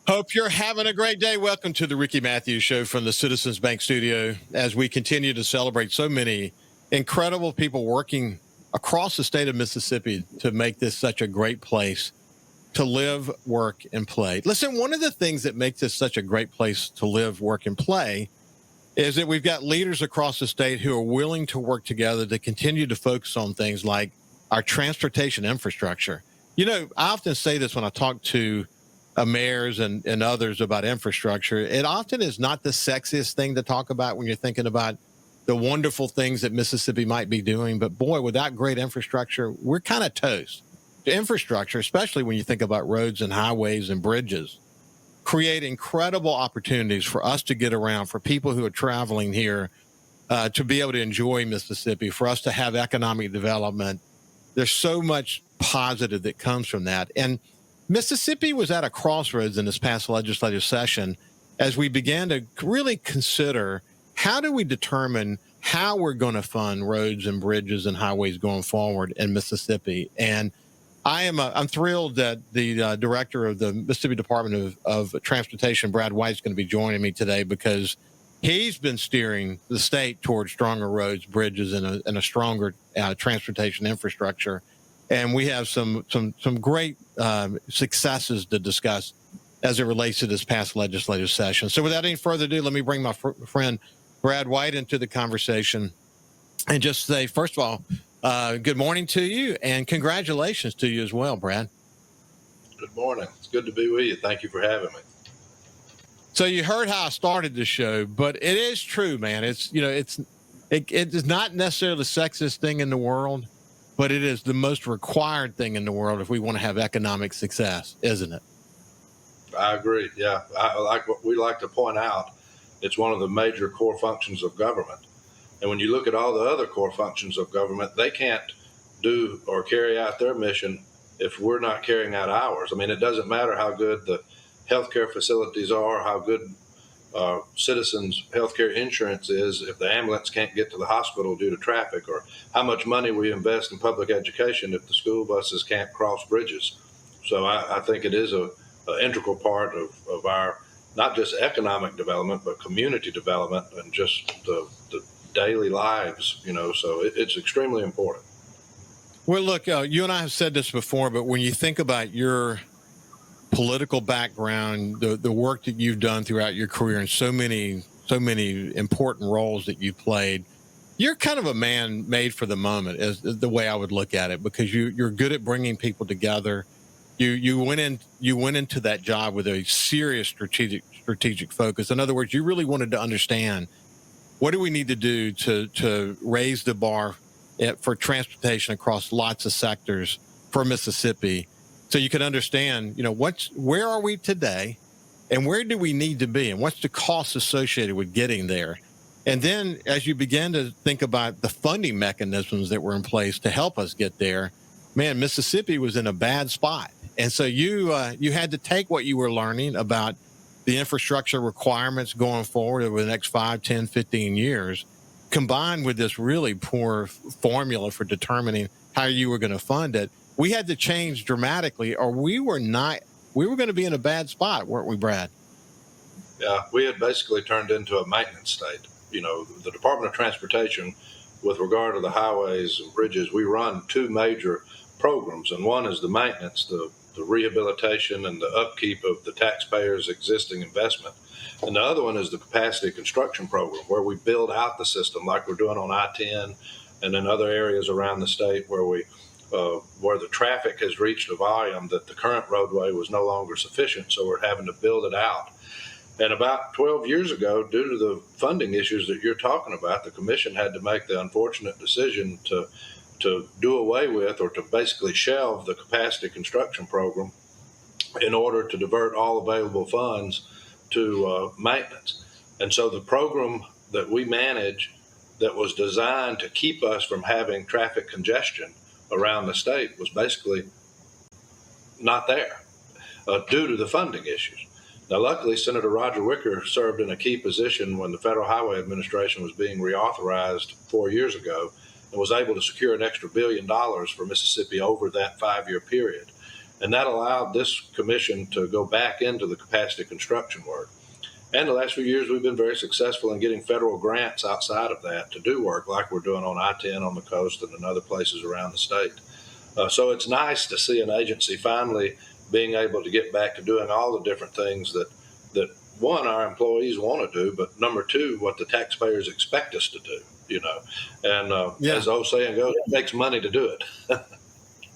Hope you're having a great day. Welcome to the Ricky Mathews Show from the Citizens Bank Studio as we continue to celebrate so many incredible people working across the state of Mississippi to make this such a great place to live, work, and play. Listen, one of the things that makes this such a great place to live, work, and play is that we've got leaders across the state who are willing to work together to continue to focus on things like our transportation infrastructure. You know, I often say this when I talk to mayors and others about infrastructure. It often is not the sexiest thing to talk about when you're thinking about the wonderful things that Mississippi might be doing. But boy, without great infrastructure, we're kind of toast. The infrastructure, especially when you think about roads and highways and bridges, create incredible opportunities for us to get around, for people who are traveling here to be able to enjoy Mississippi, for us to have economic development. There's so much positive that comes from that. And Mississippi was at a crossroads in this past legislative session as we began to really consider how do we determine how we're going to fund roads and bridges and highways going forward in Mississippi. And I'm thrilled that the director of the Mississippi Department of Transportation, Brad White, is going to be joining me today because he's been steering the state towards stronger roads, bridges, and a stronger transportation infrastructure. And we have some great successes to discuss as it relates to this past legislative session. So without any further ado, let me bring my friend Brad White into the conversation and just say, first of all, good morning to you and congratulations to you as well, Brad. Good morning. It's good to be with you. Thank you for having me. So you heard how I started the show, but it is true, man. It is not necessarily the sexiest thing in the world, but it is the most required thing in the world if we want to have economic success, isn't it? I agree. Yeah. Like what we like to point out, it's one of the major core functions of government. And when you look at all the other core functions of government, they can't do or carry out their mission if we're not carrying out ours. I mean, it doesn't matter how good the healthcare facilities are, how good citizens' healthcare insurance is, if the ambulance can't get to the hospital due to traffic, or how much money we invest in public education if the school buses can't cross bridges. So I think it is an integral part of our not just economic development, but community development and just the daily lives, so it's extremely important. Well, look, you and I have said this before, but when you think about your political background, the work that you've done throughout your career and so many important roles that you played, you're kind of a man made for the moment is the way I would look at it, because you're good at bringing people together. You went into that job with a serious strategic focus. In other words, you really wanted to understand what do we need to do to raise the bar for transportation across lots of sectors for Mississippi. So you can understand, where are we today and where do we need to be and what's the cost associated with getting there? And then as you begin to think about the funding mechanisms that were in place to help us get there, man, Mississippi was in a bad spot. And so you had to take what you were learning about the infrastructure requirements going forward over the next 5, 10, 15 years, combined with this really poor formula for determining how you were going to fund it. We had to change dramatically, or we were going to be in a bad spot, weren't we, Brad? Yeah, we had basically turned into a maintenance state. The Department of Transportation, with regard to the highways and bridges, we run two major programs, and one is the maintenance, the rehabilitation and the upkeep of the taxpayers' existing investment. And the other one is the capacity construction program, where we build out the system like we're doing on I-10 and in other areas around the state where the traffic has reached a volume that the current roadway was no longer sufficient, so we're having to build it out. And about 12 years ago, due to the funding issues that you're talking about, the commission had to make the unfortunate decision to do away with, or to basically shelve, the capacity construction program in order to divert all available funds to maintenance. And so the program that we manage that was designed to keep us from having traffic congestion around the state was basically not there due to the funding issues. Now, luckily, Senator Roger Wicker served in a key position when the Federal Highway Administration was being reauthorized 4 years ago, and was able to secure an extra $1 billion for Mississippi over that 5-year period. And that allowed this commission to go back into the capacity construction work. And the last few years, we've been very successful in getting federal grants outside of that to do work like we're doing on I-10 on the coast and in other places around the state. So it's nice to see an agency finally being able to get back to doing all the different things that one, our employees want to do, but number two, what the taxpayers expect us to do, And as the old saying goes, it takes money to do it.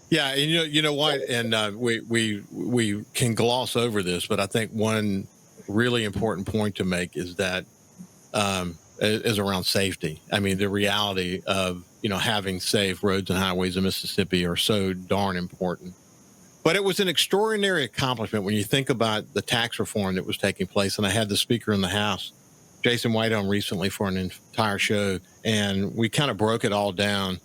Yeah, and you know what, and we can gloss over this, but I think one really important point to make is that is around safety. I mean, the reality of having safe roads and highways in Mississippi are so darn important. But it was an extraordinary accomplishment when you think about the tax reform that was taking place. And I had the Speaker in the House, Jason White, on recently for an entire show, and we kind of broke it all down.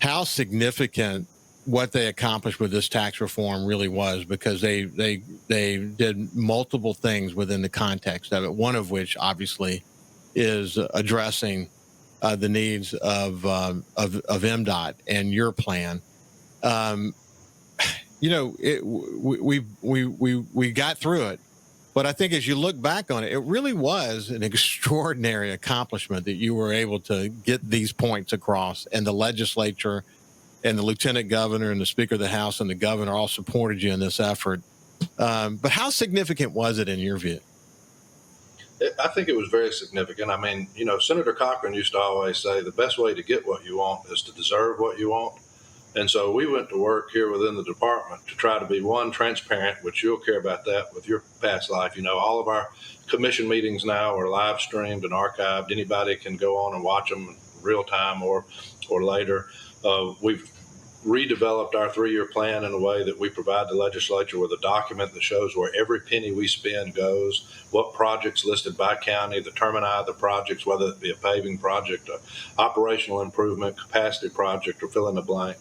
How significant what they accomplished with this tax reform really was, because they did multiple things within the context of it. One of which, obviously, is addressing the needs of MDOT and your plan. We got through it, but I think as you look back on it, it really was an extraordinary accomplishment that you were able to get these points across, and the legislature and the lieutenant governor and the Speaker of the House and the governor all supported you in this effort. But how significant was it in your view? I think it was very significant. I mean, Senator Cochran used to always say the best way to get what you want is to deserve what you want. And so we went to work here within the department to try to be, one, transparent, which you'll care about that with your past life. All of our commission meetings now are live streamed and archived. Anybody can go on and watch them in real time or later. We've redeveloped our 3-year plan in a way that we provide the legislature with a document that shows where every penny we spend goes, what projects listed by county, the termini of the projects, whether it be a paving project, a operational improvement, capacity project, or fill in the blank.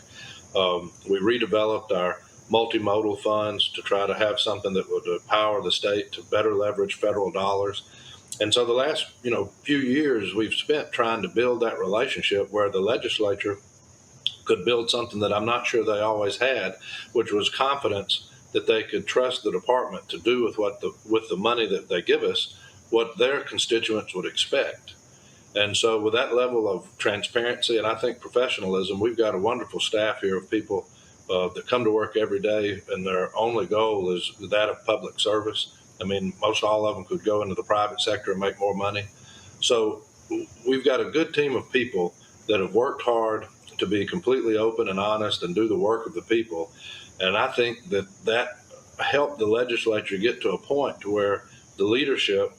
We redeveloped our multimodal funds to try to have something that would empower the state to better leverage federal dollars. And so the last, few years we've spent trying to build that relationship where the legislature could build something that I'm not sure they always had, which was confidence that they could trust the department to do with the money that they give us what their constituents would expect. And so with that level of transparency and I think professionalism, we've got a wonderful staff here of people that come to work every day, and their only goal is that of public service. I mean, most all of them could go into the private sector and make more money. So we've got a good team of people that have worked hard to be completely open and honest and do the work of the people. And I think that helped the legislature get to a point to where the leadership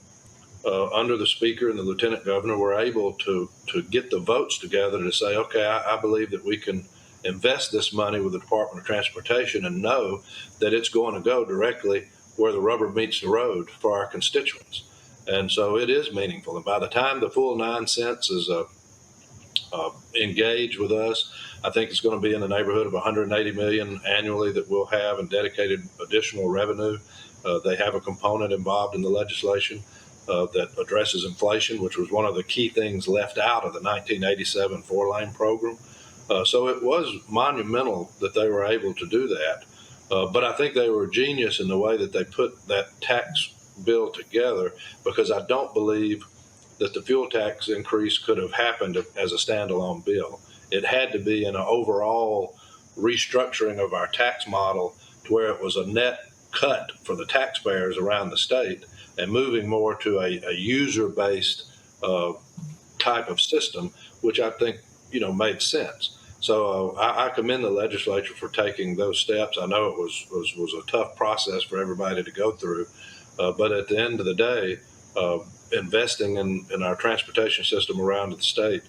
under the Speaker and the Lieutenant Governor were able to get the votes together to say, okay, I believe that we can invest this money with the Department of Transportation and know that it's going to go directly where the rubber meets the road for our constituents. And so it is meaningful. And by the time the full 9 cents is engaged with us, I think it's going to be in the neighborhood of $180 million annually that we'll have in dedicated additional revenue. They have a component involved in the legislation that addresses inflation, which was one of the key things left out of the 1987 4-lane program. So it was monumental that they were able to do that. But I think they were genius in the way that they put that tax bill together, because I don't believe that the fuel tax increase could have happened as a standalone bill. It had to be in an overall restructuring of our tax model to where it was a net cut for the taxpayers around the state and moving more to a user-based type of system, which I think, made sense. So I commend the legislature for taking those steps. I know it was a tough process for everybody to go through, but at the end of the day, investing in our transportation system around the state,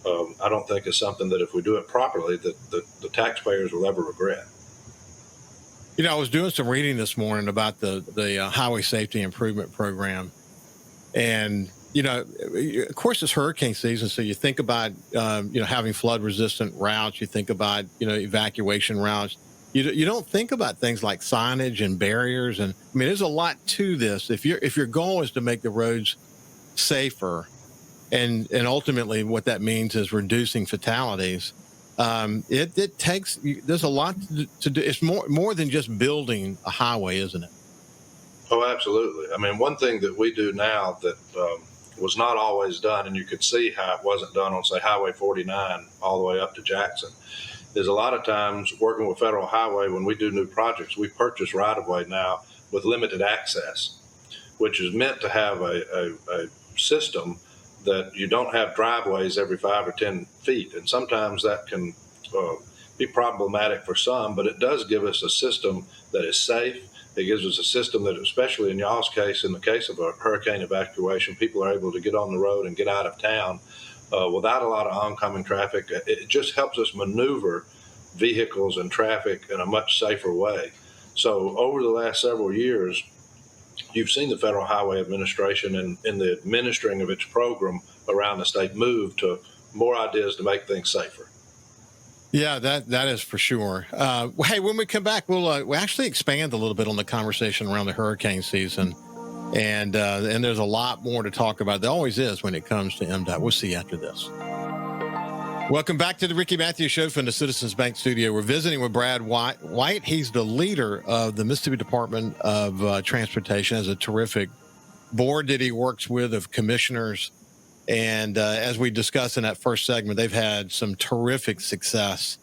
I don't think is something that if we do it properly, that the taxpayers will ever regret. I was doing some reading this morning about the Highway Safety Improvement Program, and of course it's hurricane season, so you think about having flood-resistant routes. You think about evacuation routes. You don't think about things like signage and barriers, and I mean there's a lot to this. If your goal is to make the roads safer, and ultimately what that means is reducing fatalities, it takes, there's a lot to do. It's more than just building a highway, isn't it? Oh, absolutely. I mean, one thing that we do now that was not always done, and you could see how it wasn't done on, say, Highway 49 all the way up to Jackson, is a lot of times working with Federal Highway, when we do new projects, we purchase right-of-way now with limited access, which is meant to have a system that you don't have driveways every 5 or 10 feet. And sometimes that can be problematic for some, but it does give us a system that is safe. It gives us a system that, especially in y'all's case, in the case of a hurricane evacuation, people are able to get on the road and get out of town without a lot of oncoming traffic. It just helps us maneuver vehicles and traffic in a much safer way. So over the last several years, you've seen the Federal Highway Administration in the administering of its program around the state move to more ideas to make things safer. Yeah, that is for sure. Hey, when we come back, we'll actually expand a little bit on the conversation around the hurricane season, and there's a lot more to talk about. There always is when it comes to MDOT. We'll see you after this. Welcome back to the Ricky Mathews Show from the Citizens Bank Studio. We're visiting with Brad White. He's the leader of the Mississippi Department of Transportation. Has a terrific board that he works with of commissioners. And as we discussed in that first segment, they've had some terrific success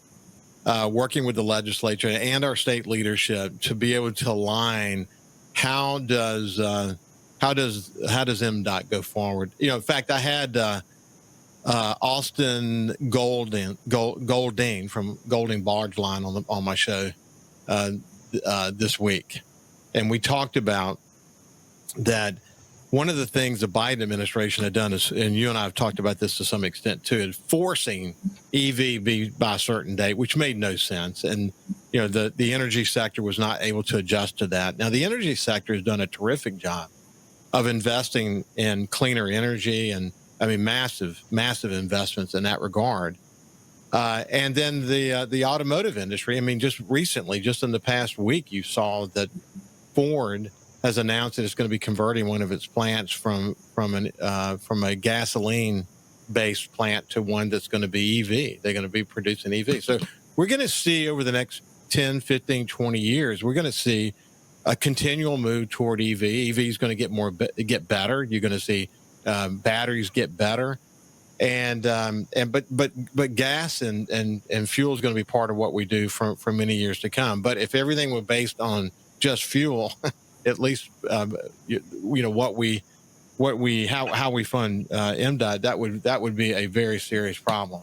working with the legislature and our state leadership to be able to align how does MDOT go forward. You know, in fact, I had Austin Goldine from Golding Barge Line on my show this week, and we talked about that. One of the things the Biden administration had done is, and you and I have talked about this to some extent too, is forcing EV be by a certain date, which made no sense. And, you know, the energy sector was not able to adjust to that. Now, the energy sector has done a terrific job of investing in cleaner energy, and I mean, massive investments in that regard. And then the automotive industry, I mean, just recently, just in the past week, you saw that Ford has announced that it's going to be converting one of its plants from a gasoline-based plant to one that's going to be EV. They're going to be producing EV. So we're going to see over the next 10, 15, 20 years, we're going to see a continual move toward EV. EV is going to get better. You're going to see batteries get better, but gas and fuel is going to be part of what we do for many years to come. But if everything were based on just fuel, at least how we fund MDOT, that would be a very serious problem.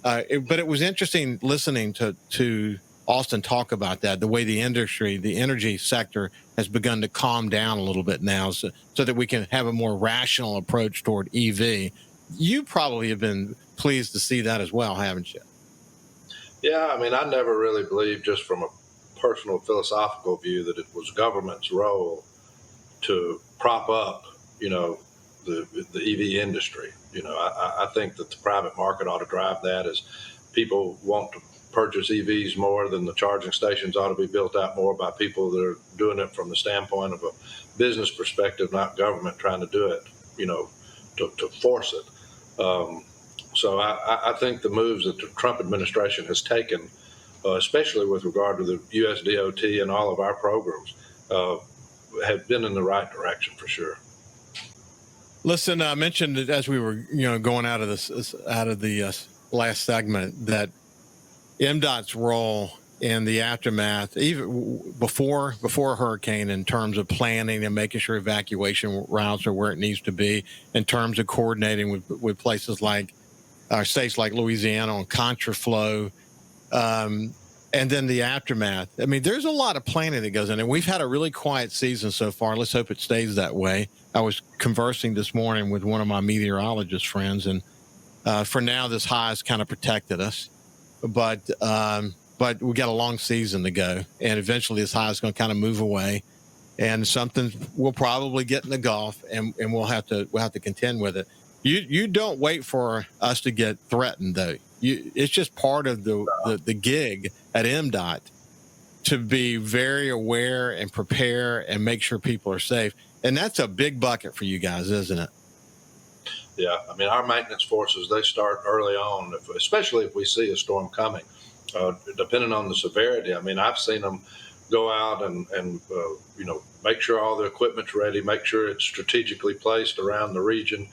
But it was interesting listening to Austin talk about that, the way the energy sector has begun to calm down a little bit now, so that we can have a more rational approach toward EV. You probably have been pleased to see that as well, haven't you? Yeah, I mean, I never really believed, just from a personal philosophical view, that it was government's role to prop up, the EV industry. I think that the private market ought to drive that, as people want to purchase EVs more, than the charging stations ought to be built out more by people that are doing it from the standpoint of a business perspective, not government trying to do it, to force it. So I think the moves that the Trump administration has taken, especially with regard to the USDOT and all of our programs, have been in the right direction for sure. Listen, I mentioned that as we were, going out of the last segment, that MDOT's role in the aftermath, even before a hurricane, in terms of planning and making sure evacuation routes are where it needs to be, in terms of coordinating with places like states like Louisiana on contraflow, and then the aftermath. I mean, there's a lot of planning that goes in, and we've had a really quiet season so far. Let's hope it stays that way. I was conversing this morning with one of my meteorologist friends, and for now, this high has kind of protected us, but we got a long season to go, and eventually this high is going to kind of move away, and something will probably get in the Gulf, and we'll have to contend with it. You don't wait for us to get threatened, though. It's just part of the gig at MDOT to be very aware and prepare and make sure people are safe. And that's a big bucket for you guys, isn't it? Yeah, I mean, our maintenance forces, they start early on, especially if we see a storm coming, depending on the severity. I mean, I've seen them go out and make sure all the equipment's ready, make sure it's strategically placed around the region,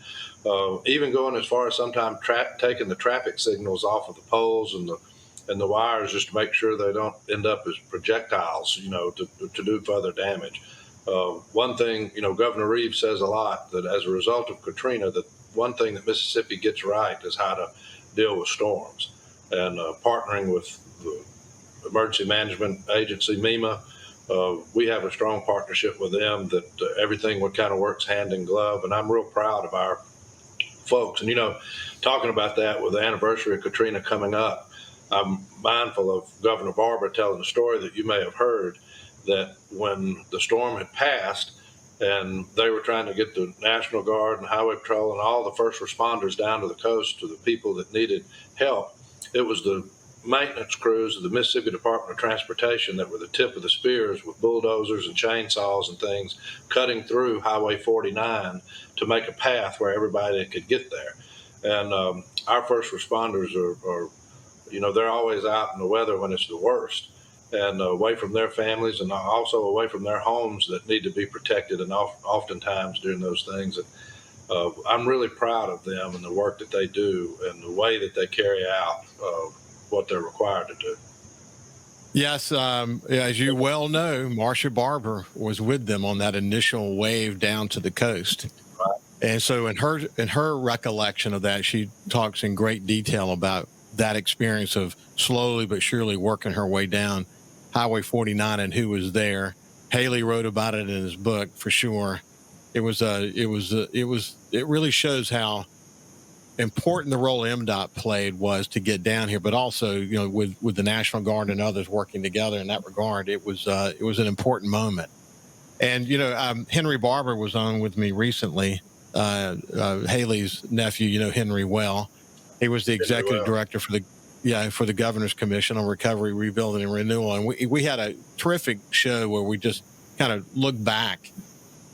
even going as far as sometimes taking the traffic signals off of the poles and the wires just to make sure they don't end up as projectiles, to do further damage. One thing, Governor Reeves says a lot, that as a result of Katrina, that one thing that Mississippi gets right is how to deal with storms. And partnering with the Emergency Management Agency, MEMA, we have a strong partnership with them that everything kind of works hand in glove. And I'm real proud of our folks. And, talking about that with the anniversary of Katrina coming up, I'm mindful of Governor Barber telling a story that you may have heard, that when the storm had passed and they were trying to get the National Guard and Highway Patrol and all the first responders down to the coast to the people that needed help, it was the maintenance crews of the Mississippi Department of Transportation that were the tip of the spears with bulldozers and chainsaws and things cutting through Highway 49 to make a path where everybody could get there. And our first responders are they're always out in the weather when it's the worst, and away from their families and also away from their homes that need to be protected. And oftentimes during those things, I'm really proud of them and the work that they do and the way that they carry out what they're required to do. Yes, as you well know, Marcia Barber was with them on that initial wave down to the coast. Right. And so in her recollection of that, she talks in great detail about that experience of slowly but surely working her way down Highway 49 and who was there. Haley wrote about it in his book for sure. It really shows how important the role MDOT played was to get down here, but also, with the National Guard and others working together in that regard, it was an important moment. And, Henry Barber was on with me recently, Haley's nephew, Henry well. He was the executive director for the Governor's Commission on Recovery, Rebuilding, and Renewal. And we had a terrific show where we just kind of looked back.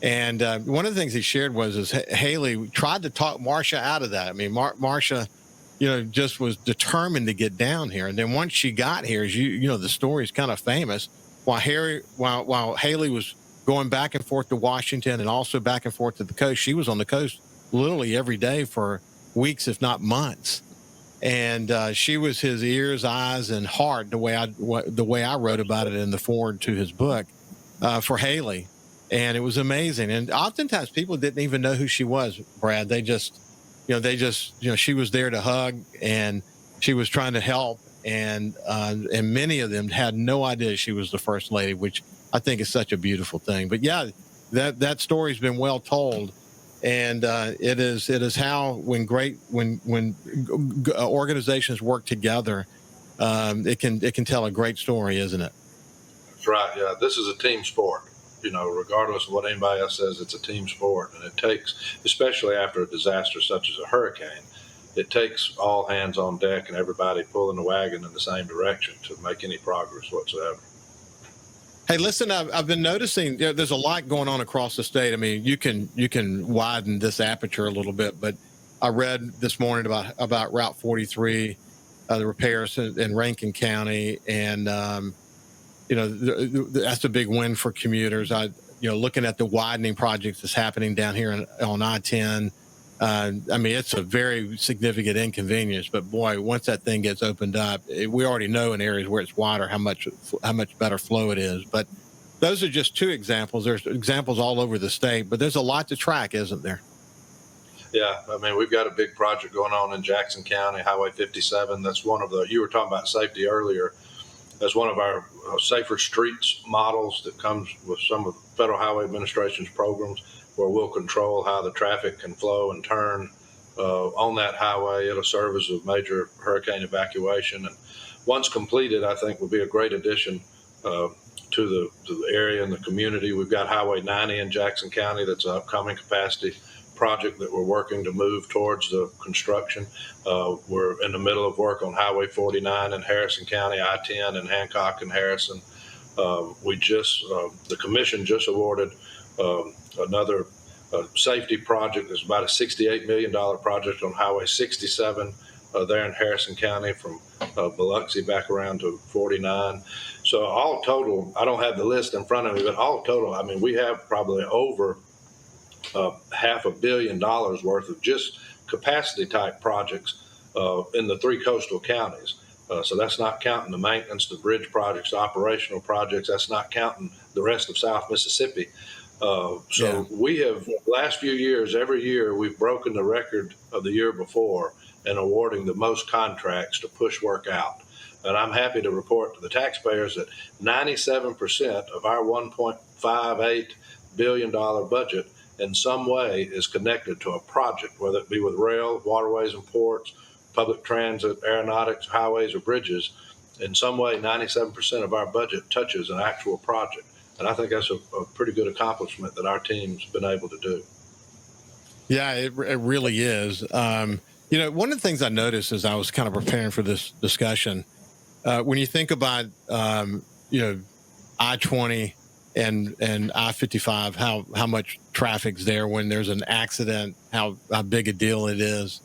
And one of the things he shared was Haley tried to talk Marcia out of that. I mean, Marcia, just was determined to get down here. And then once she got here, the story is kind of famous. While Haley was going back and forth to Washington and also back and forth to the coast, she was on the coast literally every day for weeks, if not months. And she was his ears, eyes, and heart, the way I wrote about it in the foreword to his book, for Haley. And it was amazing. And oftentimes people didn't even know who she was, Brad. They just, she was there to hug and she was trying to help. And many of them had no idea she was the First Lady, which I think is such a beautiful thing. But yeah, that story's been well told. And it is how when organizations work together, it can tell a great story, isn't it? That's right. Yeah, this is a team sport. Regardless of what anybody else says, it's a team sport, and it takes, especially after a disaster such as a hurricane, it takes all hands on deck and everybody pulling the wagon in the same direction to make any progress whatsoever. Hey, listen, I've been noticing there's a lot going on across the state. I mean, you can widen this aperture a little bit, but I read this morning about Route 43, the repairs in Rankin County, and that's a big win for commuters. Looking at the widening projects that's happening down here on I-10. I mean, it's a very significant inconvenience, but boy, once that thing gets opened up, we already know in areas where it's wider how much better flow it is. But those are just two examples. There's examples all over the state, but there's a lot to track, isn't there? Yeah, I mean, we've got a big project going on in Jackson County, Highway 57. That's one of you were talking about safety earlier. That's one of our safer streets models that comes with some of the Federal Highway Administration's programs, where we'll control how the traffic can flow and turn on that highway. It'll serve as a major hurricane evacuation. And once completed, I think will be a great addition to the area and the community. We've got Highway 90 in Jackson County. That's an upcoming capacity project that we're working to move towards the construction. We're in the middle of work on Highway 49 in Harrison County, I-10 in Hancock and Harrison. The commission just awarded another safety project is about a $68 million project on Highway 67 there in Harrison County from Biloxi back around to 49. So all total, I don't have the list in front of me, but all total, I mean, we have probably over $500 million worth of just capacity type projects in the 3 coastal counties. So that's not counting the maintenance, the bridge projects, operational projects. That's not counting the rest of South Mississippi. We have, last few years, every year, we've broken the record of the year before in awarding the most contracts to push work out. And I'm happy to report to the taxpayers that 97% of our $1.58 billion budget in some way is connected to a project, whether it be with rail, waterways and ports, public transit, aeronautics, highways, or bridges. In some way, 97% of our budget touches an actual project. And I think that's a pretty good accomplishment that our team's been able to do. Yeah, it really is. One of the things I noticed as I was kind of preparing for this discussion, when you think about, I-20 and I-55, how much traffic's there when there's an accident, how big a deal it is.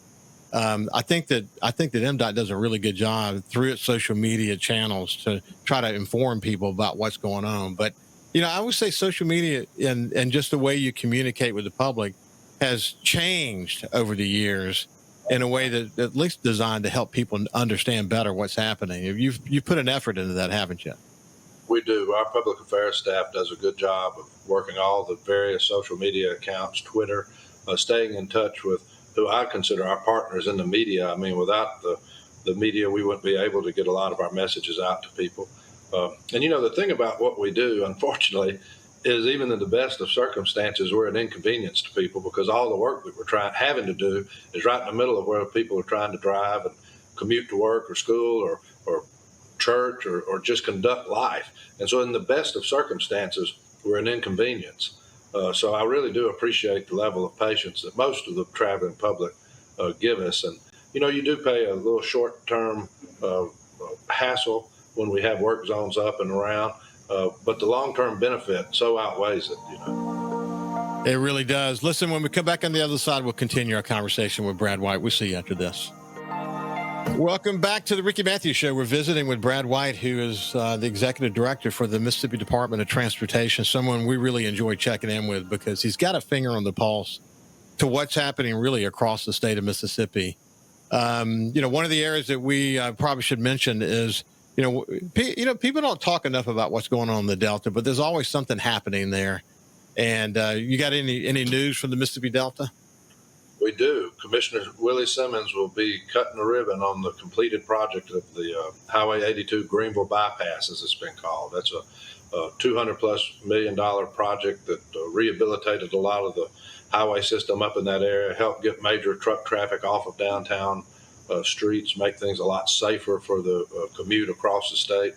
I think that MDOT does a really good job through its social media channels to try to inform people about what's going on. But, I would say social media and just the way you communicate with the public has changed over the years in a way that at least designed to help people understand better what's happening. You've put an effort into that, haven't you? We do. Our public affairs staff does a good job of working all the various social media accounts, Twitter, staying in touch with who I consider our partners in the media. I mean, without the media, we wouldn't be able to get a lot of our messages out to people. The thing about what we do, unfortunately, is even in the best of circumstances, we're an inconvenience to people because all the work that we're having to do is right in the middle of where people are trying to drive and commute to work or school or church or just conduct life. And so in the best of circumstances, we're an inconvenience. So I really do appreciate the level of patience that most of the traveling public give us. And, you do pay a little short-term hassle when we have work zones up and around, but the long-term benefit so outweighs it, It really does. Listen, when we come back on the other side, we'll continue our conversation with Brad White. We'll see you after this. Welcome back to the Ricky Mathews Show. We're visiting with Brad White, who is the executive director for the Mississippi Department of Transportation, someone we really enjoy checking in with because he's got a finger on the pulse to what's happening really across the state of Mississippi. One of the areas that we probably should mention is, people don't talk enough about what's going on in the Delta, but there's always something happening there. And you got any news from the Mississippi Delta? We do. Commissioner Willie Simmons will be cutting the ribbon on the completed project of the Highway 82 Greenville Bypass, as it's been called. That's a $200+ million project that rehabilitated a lot of the highway system up in that area, helped get major truck traffic off of downtown streets, make things a lot safer for the commute across the state.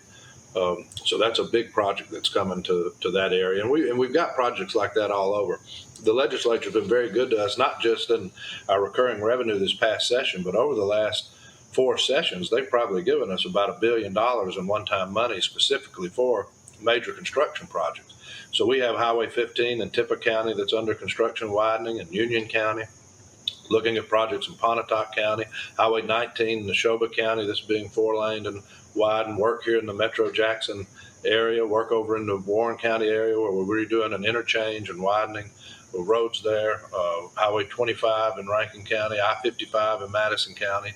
So that's a big project that's coming to that area. And we've got projects like that all over. The legislature has been very good to us, not just in our recurring revenue this past session, but over the last 4 sessions, they've probably given us about $1 billion in one-time money specifically for major construction projects. So we have Highway 15 in Tippah County that's under construction widening, in Union County, looking at projects in Pontotoc County, Highway 19 in Neshoba County that's being 4-laned and widened, work here in the Metro Jackson area, work over in the Warren County area where we're redoing an interchange and widening roads there, Highway 25 in Rankin County, I-55 in Madison County.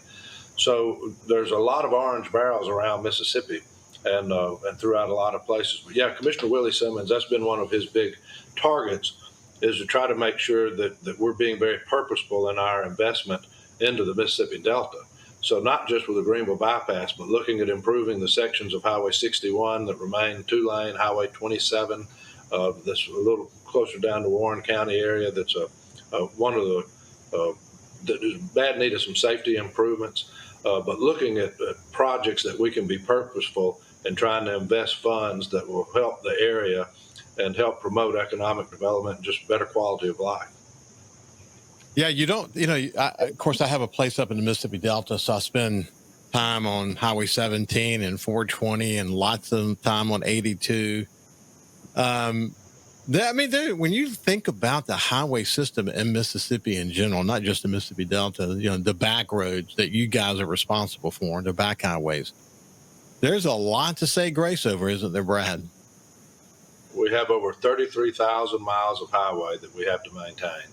So there's a lot of orange barrels around Mississippi and throughout a lot of places. But yeah, Commissioner Willie Simmons, that's been one of his big targets, is to try to make sure that we're being very purposeful in our investment into the Mississippi Delta. So not just with the Greenville bypass, but looking at improving the sections of Highway 61 that remain 2-lane, Highway 27 that's a little closer down to Warren County area. That's one of the that is bad need of some safety improvements. But looking at projects that we can be purposeful and trying to invest funds that will help the area and help promote economic development and just better quality of life. Yeah, of course, I have a place up in the Mississippi Delta, so I spend time on Highway 17 and 420 and lots of time on 82. When you think about the highway system in Mississippi in general, not just the Mississippi Delta, the back roads that you guys are responsible for, the back highways, there's a lot to say grace over, isn't there, Brad? We have over 33,000 miles of highway that we have to maintain.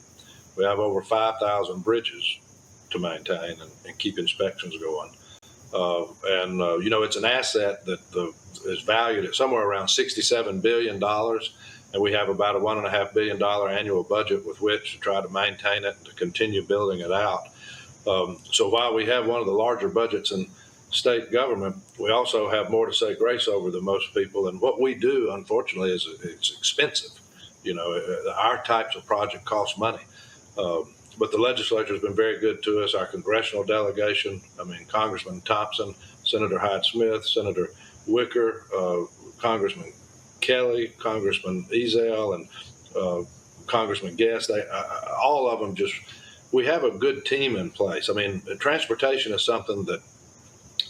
We have over 5,000 bridges to maintain and keep inspections going. It's an asset that is valued at somewhere around $67 billion. And we have about a $1.5 billion annual budget with which to try to maintain it and to continue building it out. So while we have one of the larger budgets in state government, we also have more to say grace over than most people. And what we do, unfortunately, is it's expensive. Our types of project cost money. But the legislature has been very good to us. Our congressional delegation, Congressman Thompson, Senator Hyde-Smith, Senator Wicker, Congressman Kelly, Congressman Ezell, and Congressman Guest, all of them we have a good team in place. Transportation is something that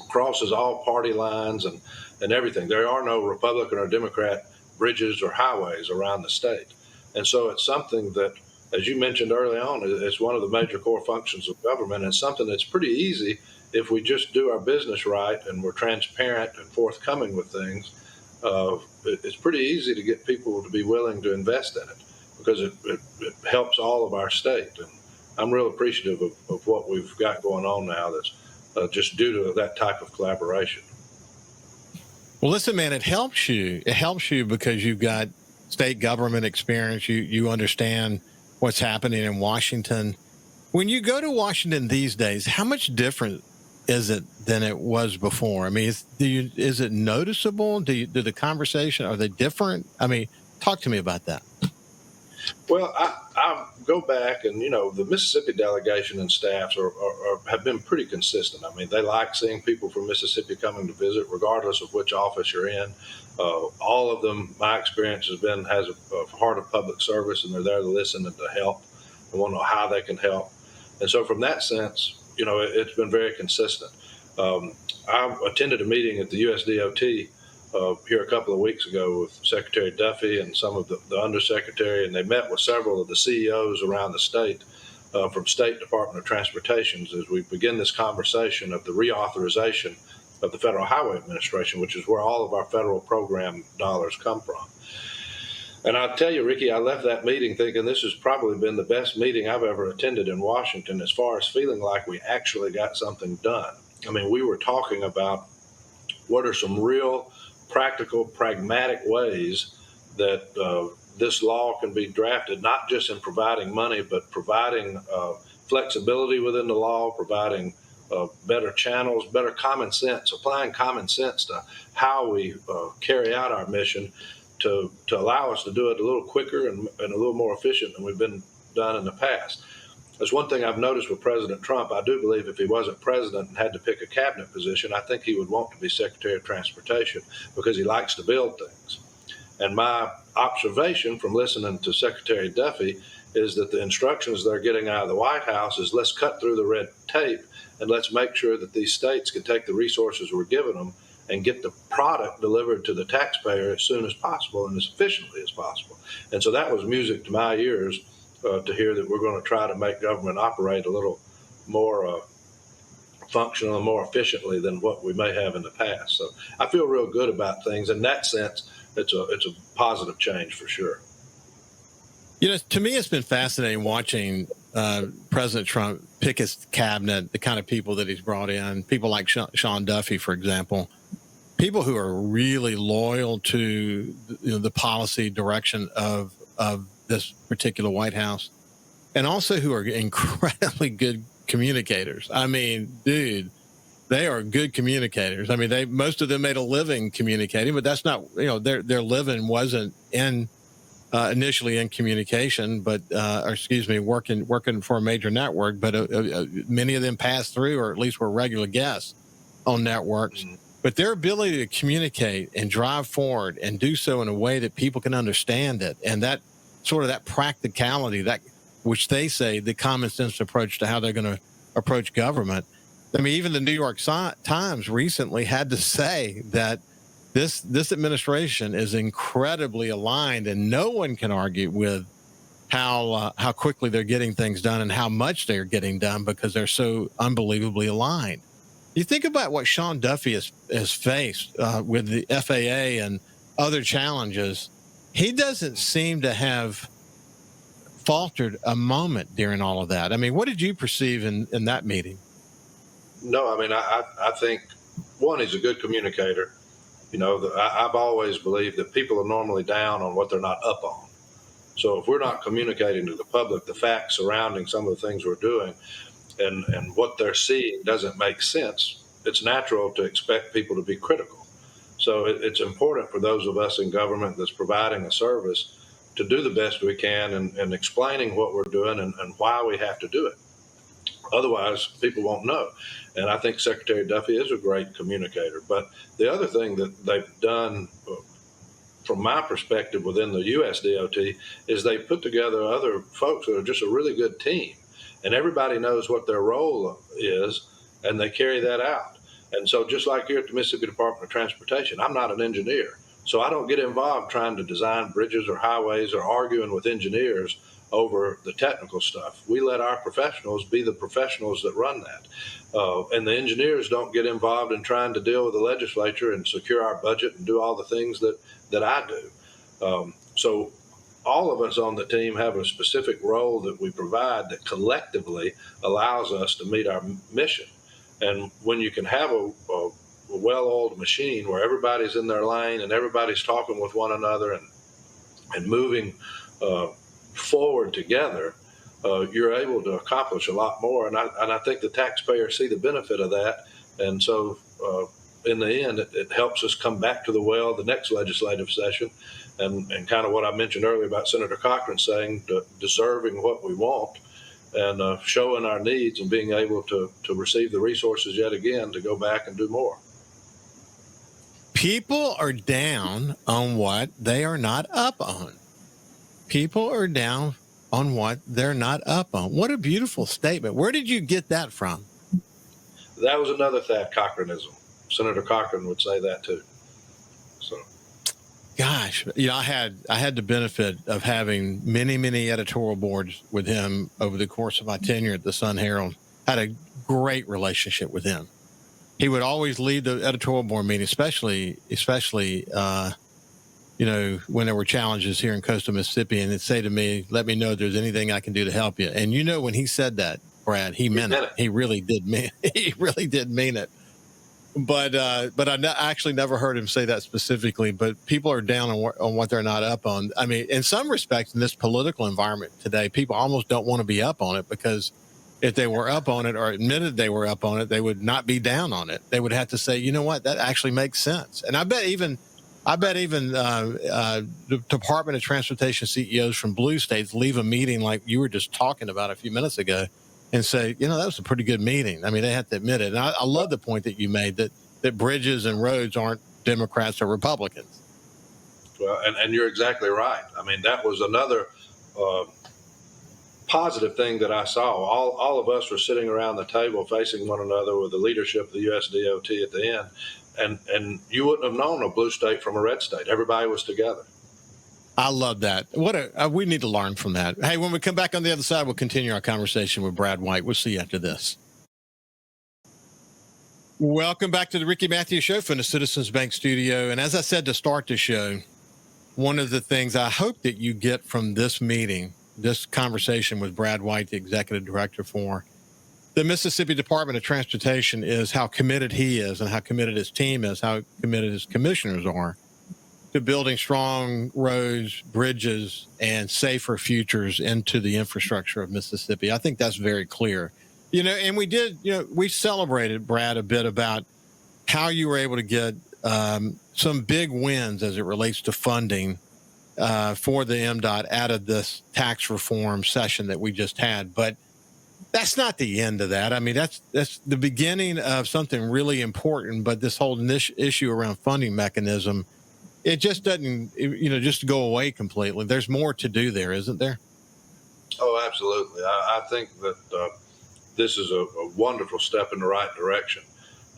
crosses all party lines and everything. There are no Republican or Democrat bridges or highways around the state. And so it's something that, as you mentioned early on, it's one of the major core functions of government, and something that's pretty easy if we just do our business right and we're transparent and forthcoming with things. It's pretty easy to get people to be willing to invest in it because it helps all of our state. And I'm real appreciative of what we've got going on now that's just due to that type of collaboration. Well, listen, man, it helps you. It helps you because you've got state government experience. You understand what's happening in Washington. When you go to Washington these days, how much different is it than it was before? Is it noticeable? Do the conversation, are they different? Talk to me about that. Well, I go back and, the Mississippi delegation and staffs have been pretty consistent. They like seeing people from Mississippi coming to visit, regardless of which office you're in. All of them, my experience has a heart of public service, and they're there to listen and to help and want to know how they can help. And so from that sense, it's been very consistent. I attended a meeting at the USDOT here a couple of weeks ago with Secretary Duffy and some of the undersecretary, and they met with several of the CEOs around the state from State Department of Transportation as we begin this conversation of the reauthorization of the Federal Highway Administration, which is where all of our federal program dollars come from. And I'll tell you, Ricky, I left that meeting thinking this has probably been the best meeting I've ever attended in Washington as far as feeling like we actually got something done. We were talking about what are some real practical, pragmatic ways that this law can be drafted, not just in providing money, but providing flexibility within the law, providing better channels, better common sense, applying common sense to how we carry out our mission to allow us to do it a little quicker and a little more efficient than we've been done in the past. There's one thing I've noticed with President Trump. I do believe if he wasn't president and had to pick a cabinet position, I think he would want to be Secretary of Transportation because he likes to build things. And my observation from listening to Secretary Duffy is that the instructions they're getting out of the White House is let's cut through the red tape and let's make sure that these states can take the resources we're giving them and get the product delivered to the taxpayer as soon as possible and as efficiently as possible. And so that was music to my ears to hear that we're going to try to make government operate a little more functional and more efficiently than what we may have in the past. So I feel real good about things. In that sense, it's a positive change for sure. To me, it's been fascinating watching President Trump pick his cabinet, the kind of people that he's brought in, people like Sean Duffy, for example, people who are really loyal to the policy direction of this particular White House, and also who are incredibly good communicators. Dude, they are good communicators. Most of them made a living communicating, but that's not, their living wasn't initially in communication, but working for a major network. But many of them passed through, or at least were regular guests on networks. Mm-hmm. But their ability to communicate and drive forward and do so in a way that people can understand it, and that sort of that practicality, that which they say the common sense approach to how they're going to approach government. Even the New York Times recently had to say that this administration is incredibly aligned, and no one can argue with how quickly they're getting things done and how much they're getting done because they're so unbelievably aligned. You think about what Sean Duffy has faced with the FAA and other challenges. He doesn't seem to have faltered a moment during all of that. I mean, what did you perceive in that meeting? No, I mean, I think, one, he's a good communicator. I've always believed that people are normally down on what they're not up on. So if we're not communicating to the public the facts surrounding some of the things we're doing and what they're seeing doesn't make sense, it's natural to expect people to be critical. So it's important for those of us in government that's providing a service to do the best we can in explaining what we're doing and why we have to do it. Otherwise, people won't know. And I think Secretary Duffy is a great communicator. But the other thing that they've done, from my perspective within the USDOT, is they put together other folks that are just a really good team. And everybody knows what their role is, and they carry that out. And so just like here at the Mississippi Department of Transportation, I'm not an engineer. So I don't get involved trying to design bridges or highways or arguing with engineers over the technical stuff. We let our professionals be the professionals that run that. And the engineers don't get involved in trying to deal with the legislature and secure our budget and do all the things that I do. So all of us on the team have a specific role that we provide that collectively allows us to meet our mission. And when you can have a well-oiled machine where everybody's in their lane and everybody's talking with one another and moving forward together, you're able to accomplish a lot more. And I think the taxpayers see the benefit of that. And so in the end, it helps us come back to the well the next legislative session. And kind of what I mentioned earlier about Senator Cochran saying, deserving what we want and showing our needs and being able to receive the resources yet again to go back and do more. People are down on what they are not up on. People are down on what they're not up on. What a beautiful statement. Where did you get that from? That was another Thad Cochranism. Senator Cochran would say that too. So, gosh, I had the benefit of having many editorial boards with him over the course of my tenure at the Sun Herald. Had a great relationship with him. He would always lead the editorial board meeting, especially when there were challenges here in coastal Mississippi, and he'd say to me, "Let me know if there's anything I can do to help you." And when he said that, Brad, he meant it. He really did mean it. But I actually never heard him say that specifically. But people are down on what they're not up on. I mean, in some respects, in this political environment today, people almost don't want to be up on it, because if they were up on it or admitted they were up on it, they would not be down on it. They would have to say, you know what, that actually makes sense. And I bet even the Department of Transportation CEOs from blue states leave a meeting like you were just talking about a few minutes ago and say, that was a pretty good meeting. I mean, they have to admit it. And I love the point that you made that bridges and roads aren't Democrats or Republicans. Well, and you're exactly right. I mean, that was another positive thing that I saw. All of us were sitting around the table facing one another with the leadership of the USDOT at the end. And you wouldn't have known a blue state from a red state. Everybody was together. I love that. We need to learn from that. Hey, when we come back on the other side, we'll continue our conversation with Brad White. We'll see you after this. Welcome back to the Ricky Mathews Show from the Citizens Bank studio. And as I said to start the show, one of the things I hope that you get from this meeting, this conversation with Brad White, the executive director for the Mississippi Department of Transportation, is how committed he is and how committed his team is, how committed his commissioners are to building strong roads, bridges, and safer futures into the infrastructure of Mississippi. I think that's very clear. And we celebrated, Brad, a bit about how you were able to get some big wins as it relates to funding for the MDOT out of this tax reform session that we just had. But that's not the end of that. I mean, that's the beginning of something really important. But this whole issue around funding mechanism, it just doesn't, just go away completely. There's more to do there, isn't there? Oh, absolutely. I think that this is a wonderful step in the right direction.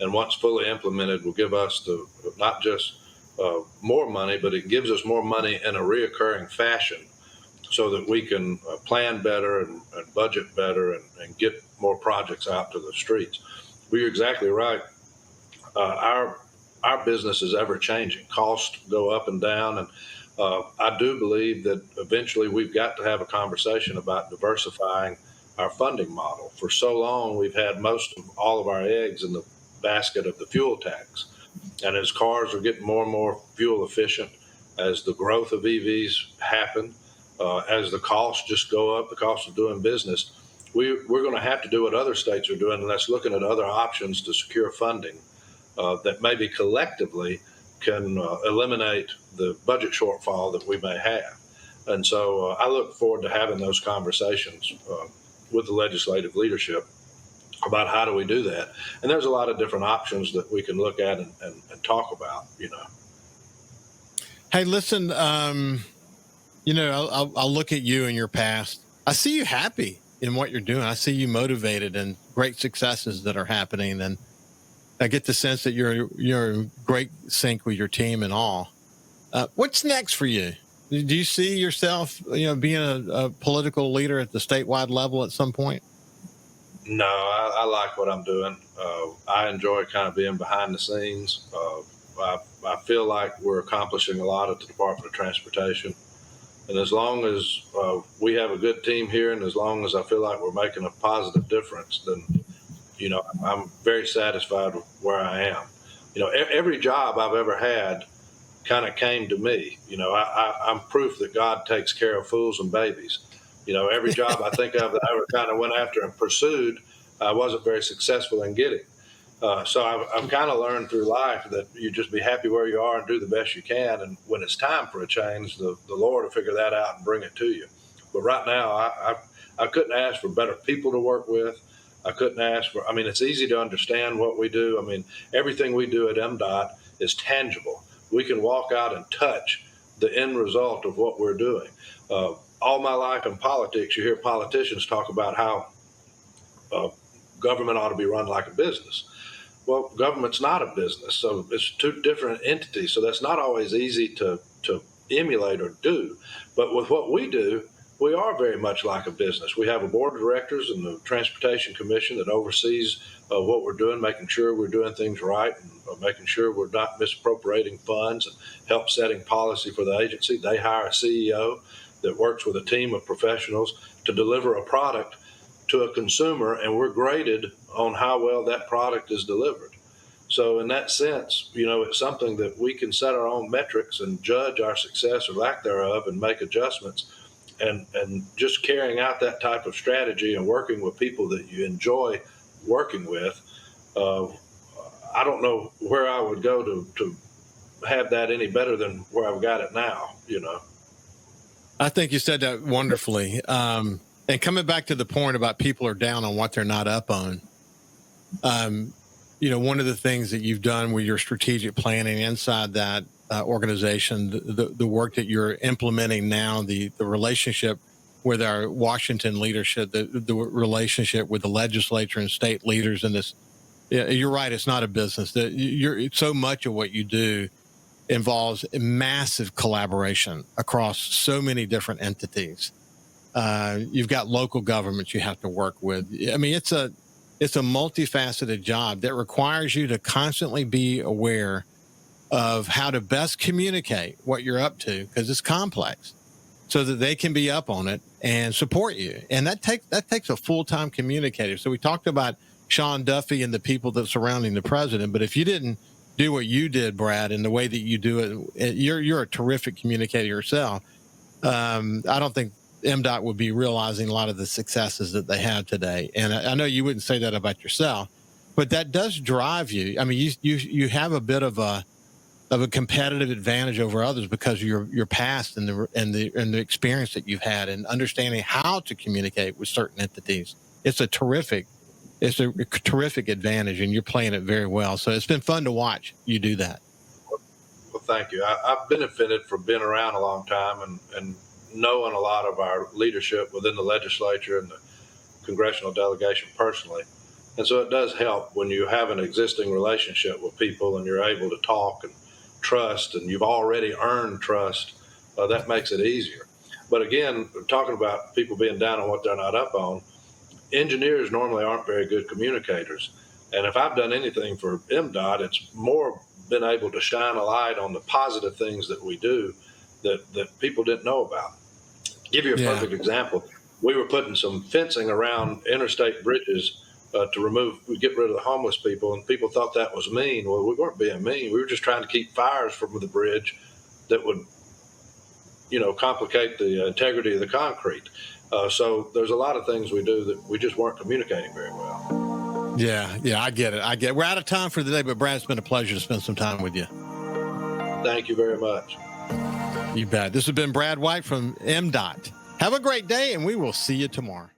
And once fully implemented, will give us not just more money, but it gives us more money in a reoccurring fashion so that we can plan better and budget better and get more projects out to the streets. But you're exactly right. Our business is ever changing. Costs go up and down, and I do believe that eventually we've got to have a conversation about diversifying our funding model. For so long, we've had most of all of our eggs in the basket of the fuel tax, and as cars are getting more and more fuel efficient, as the growth of EVs happen, as the costs just go up, the cost of doing business, we're going to have to do what other states are doing, and that's looking at other options to secure funding that maybe collectively can eliminate the budget shortfall that we may have. And so I look forward to having those conversations with the legislative leadership about how do we do that. And there's a lot of different options that we can look at and talk about, Hey, listen, I'll look at you in your past. I see you happy in what you're doing. I see you motivated and great successes that are happening. And I get the sense that you're in great sync with your team and all. What's next for you? Do you see yourself, being a political leader at the statewide level at some point? No, I like what I'm doing. I enjoy kind of being behind the scenes. I feel like we're accomplishing a lot at the Department of Transportation. And as long as we have a good team here, and as long as I feel like we're making a positive difference, then, I'm very satisfied with where I am. Every job I've ever had kind of came to me. I'm proof that God takes care of fools and babies. Every job I think of that I ever kind of went after and pursued, I wasn't very successful in getting. So I've kind of learned through life that you just be happy where you are and do the best you can. And when it's time for a change, the Lord will figure that out and bring it to you. But right now, I couldn't ask for better people to work with. I couldn't ask for, it's easy to understand what we do. Everything we do at MDOT is tangible. We can walk out and touch the end result of what we're doing. All my life in politics, you hear politicians talk about how government ought to be run like a business. Well, government's not a business, so it's two different entities. So that's not always easy to emulate or do. But with what we do, we are very much like a business. We have a board of directors and the Transportation Commission that oversees what we're doing, making sure we're doing things right and making sure we're not misappropriating funds and help setting policy for the agency. They hire a CEO that works with a team of professionals to deliver a product to a consumer, and we're graded on how well that product is delivered. So in that sense, it's something that we can set our own metrics and judge our success or lack thereof and make adjustments. And just carrying out that type of strategy and working with people that you enjoy working with, I don't know where I would go to have that any better than where I've got it now, I think you said that wonderfully. And coming back to the point about people are down on what they're not up on, one of the things that you've done with your strategic planning inside that organization, the work that you're implementing now, the relationship with our Washington leadership, the relationship with the legislature and state leaders in this, you're right, it's not a business. So much of what you do involves massive collaboration across so many different entities. You've got local governments you have to work with. It's a multifaceted job that requires you to constantly be aware of how to best communicate what you're up to, because it's complex, so that they can be up on it and support you. And that takes a full-time communicator. So we talked about Sean Duffy and the people that are surrounding the president, but if you didn't do what you did, Brad, in the way that you do it, you're a terrific communicator yourself. I don't think MDOT would be realizing a lot of the successes that they have today. And I know you wouldn't say that about yourself, but that does drive you. You have a bit of a competitive advantage over others because of your past and the experience that you've had and understanding how to communicate with certain entities. It's a terrific advantage, and you're playing it very well. So it's been fun to watch you do that. Well, thank you. I've benefited from being around a long time and knowing a lot of our leadership within the legislature and the congressional delegation personally. And so it does help when you have an existing relationship with people and you're able to talk and trust and you've already earned trust, that makes it easier. But again, talking about people being down on what they're not up on, engineers normally aren't very good communicators. And if I've done anything for MDOT, it's more been able to shine a light on the positive things that we do that people didn't know about. Give you a perfect example. We were putting some fencing around interstate bridges to get rid of the homeless people, and people thought that was mean. Well, we weren't being mean. We were just trying to keep fires from the bridge that would, complicate the integrity of the concrete. So there's a lot of things we do that we just weren't communicating very well. Yeah, I get it. We're out of time for the day, but Brad, it's been a pleasure to spend some time with you. Thank you very much. You bet. This has been Brad White from MDOT. Have a great day, and we will see you tomorrow.